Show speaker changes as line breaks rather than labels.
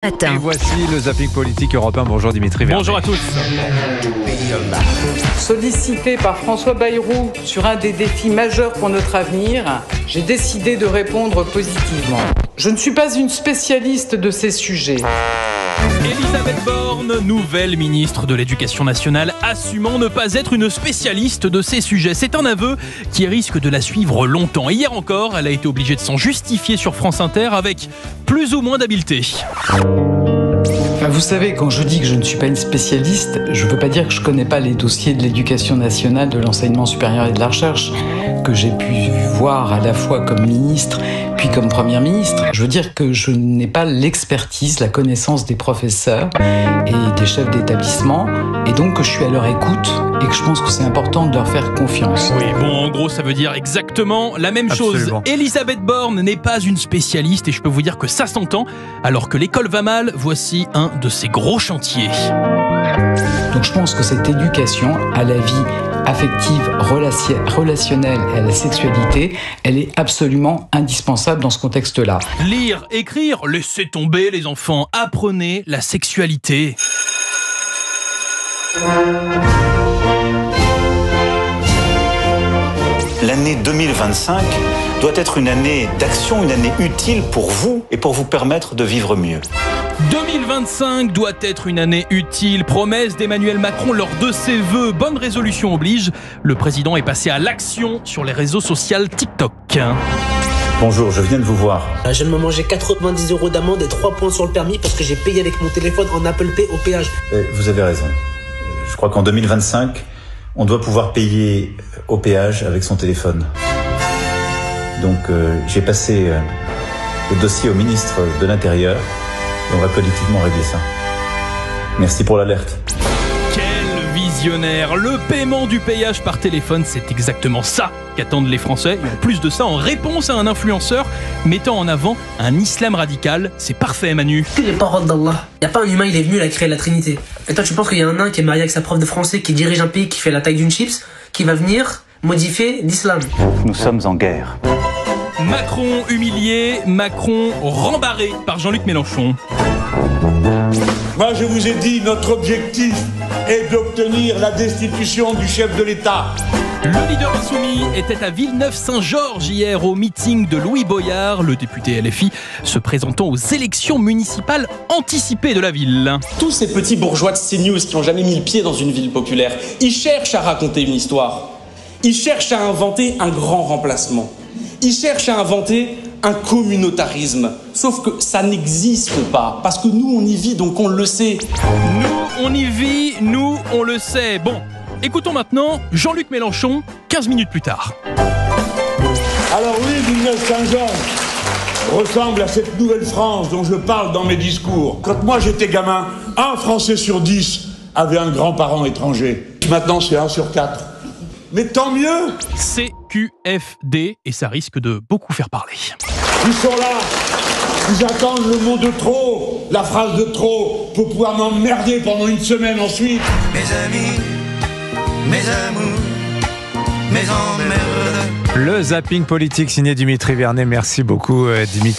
Matin.
Et voici le zapping politique européen. Bonjour Dimitri Vernet.
Bonjour à tous.
Sollicité par François Bayrou sur un des défis majeurs pour notre avenir, j'ai décidé de répondre positivement. Je ne suis pas une spécialiste de ces sujets.
Elisabeth Borne, nouvelle ministre de l'Éducation nationale, assumant ne pas être une spécialiste de ces sujets. C'est un aveu qui risque de la suivre longtemps. Hier encore, elle a été obligée de s'en justifier sur France Inter avec plus ou moins d'habileté.
Vous savez, quand je dis que je ne suis pas une spécialiste, je ne veux pas dire que je ne connais pas les dossiers de l'éducation nationale, de l'enseignement supérieur et de la recherche, que j'ai pu voir à la fois comme ministre puis comme première ministre. Je veux dire que je n'ai pas l'expertise, la connaissance des professeurs et des chefs d'établissement, et donc que je suis à leur écoute et que je pense que c'est important de leur faire confiance.
Oui, bon, en gros, ça veut dire exactement la même
Absolument.
chose. Elisabeth Borne n'est pas une spécialiste et je peux vous dire que ça s'entend. Alors que l'école va mal, voici un de ses gros chantiers.
Donc je pense que cette éducation à la vie affective, relationnelle et à la sexualité, elle est absolument indispensable dans ce contexte-là.
Lire, écrire, laissez tomber les enfants, apprenez la sexualité.
L'année 2025 doit être une année d'action, une année utile pour vous et pour vous permettre de vivre mieux.
2025 doit être une année utile, promesse d'Emmanuel Macron lors de ses vœux. Bonne résolution oblige, le président est passé à l'action sur les réseaux sociaux TikTok.
Bonjour, je viens de vous voir.
Je viens de me manger 90 € d'amende et 3 points sur le permis parce que j'ai payé avec mon téléphone en Apple Pay au péage.
Vous avez raison. Je crois qu'en 2025, on doit pouvoir payer au péage avec son téléphone. Donc j'ai passé le dossier au ministre de l'Intérieur et on va collectivement régler ça. Merci pour l'alerte.
Quel visionnaire! Le paiement du péage par téléphone, c'est exactement ça qu'attendent les Français. Et en plus de ça, en réponse à un influenceur mettant en avant un islam radical, c'est parfait Manu.
Que les paroles d'Allah. Y a pas un humain, il est venu, il a créé la Trinité. Et toi, tu penses qu'il y a un nain qui est marié avec sa prof de français, qui dirige un pays qui fait la taille d'une chips, qui va venir modifier l'islam?
Nous sommes en guerre.
Macron humilié, Macron rembarré par Jean-Luc Mélenchon.
Moi, je vous ai dit, notre objectif est d'obtenir la destitution du chef de l'État.
Le leader insoumis était à Villeneuve-Saint-Georges hier au meeting de Louis Boyard, le député LFI, se présentant aux élections municipales anticipées de la ville.
Tous ces petits bourgeois de CNews qui n'ont jamais mis le pied dans une ville populaire, ils cherchent à raconter une histoire. Ils cherchent à inventer un grand remplacement. Ils cherchent à inventer un communautarisme. Sauf que ça n'existe pas. Parce que nous, on y vit, donc on le sait.
Nous, on y vit, nous, on le sait. Bon, écoutons maintenant Jean-Luc Mélenchon, 15 minutes plus tard.
Alors oui, Villeneuve-Saint-Georges ressemble à cette nouvelle France dont je parle dans mes discours. Quand moi j'étais gamin, un Français sur 10 avait un grand-parent étranger. Maintenant, c'est 1 sur 4. Mais tant mieux!
CQFD, et ça risque de beaucoup faire parler.
Ils sont là, ils attendent le mot de trop, la phrase de trop, pour pouvoir m'emmerder pendant une semaine ensuite.
Mes amis, mes amours, mes emmerdes.
Le zapping politique signé Dimitri Vernet. Merci beaucoup Dimitri.